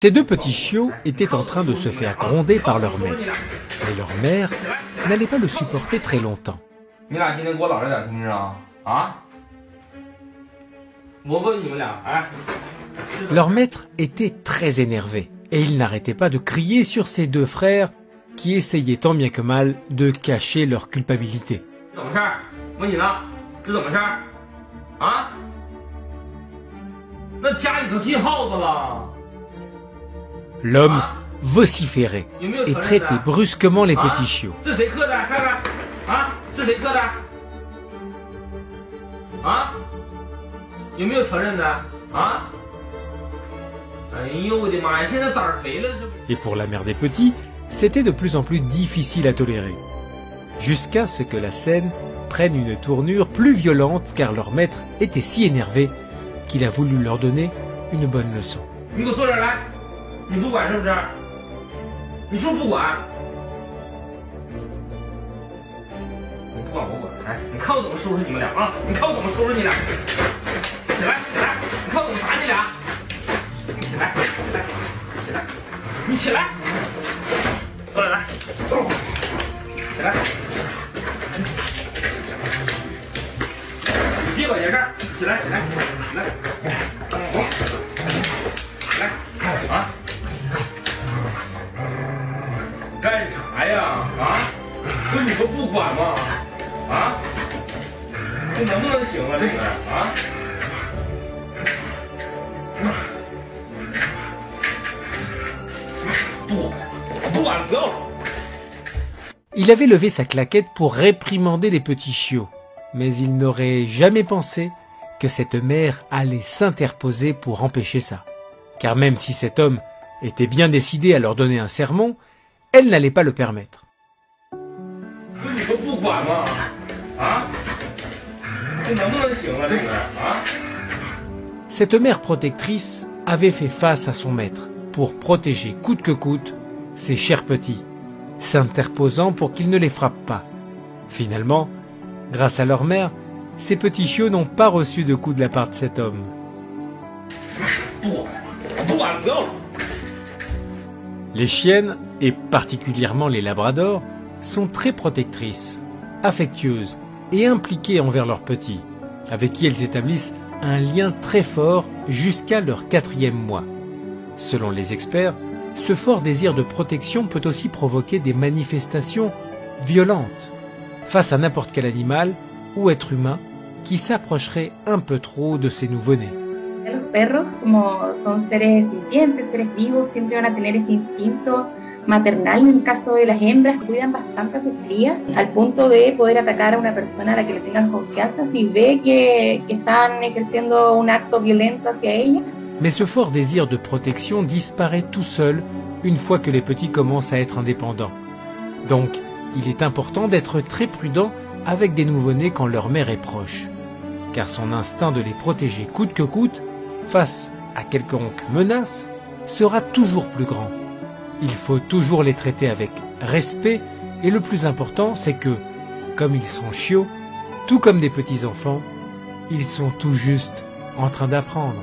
Ces deux petits chiots étaient en train de se faire gronder par leur maître. Mais leur mère n'allait pas le supporter très longtemps. Leur maître était très énervé et il n'arrêtait pas de crier sur ses deux frères qui essayaient tant bien que mal de cacher leur culpabilité. L'homme vociférait et traitait brusquement les petits chiots. Et pour la mère des petits, c'était de plus en plus difficile à tolérer. Jusqu'à ce que la scène prenne une tournure plus violente car leur maître était si énervé qu'il a voulu leur donner une bonne leçon. Il avait levé sa claquette pour réprimander les petits chiots, mais il n'aurait jamais pensé que cette mère allait s'interposer pour empêcher ça. Car même si cet homme était bien décidé à leur donner un sermon, elle n'allait pas le permettre. Cette mère protectrice avait fait face à son maître pour protéger coûte que coûte ses chers petits, s'interposant pour qu'ils ne les frappent pas. Finalement, grâce à leur mère, ces petits chiots n'ont pas reçu de coups de la part de cet homme. Les chiennes, et particulièrement les labradors, sont très protectrices, affectueuses et impliquées envers leurs petits, avec qui elles établissent un lien très fort jusqu'à leur 4e mois. Selon les experts, ce fort désir de protection peut aussi provoquer des manifestations violentes face à n'importe quel animal ou être humain qui s'approcherait un peu trop de ces nouveau-nés. Los perros, como son seres sintientes, seres vivos, siempre van a tener este instinto maternal. En el caso de las hembras, cuidan bastante a sus crías, al punto de poder atacar a una persona a la que le tengan confianza si ve que están ejerciendo un acto violento hacia ella. Mais ce fort désir de protection disparaît tout seul une fois que les petits commencent à être indépendants. Donc, il est important d'être très prudent avec des nouveau-nés quand leur mère est proche, car son instinct de les protéger coûte que coûte, face à quelconque menace, sera toujours plus grand. Il faut toujours les traiter avec respect et le plus important, c'est que, comme ils sont chiots, tout comme des petits enfants, ils sont tout juste en train d'apprendre.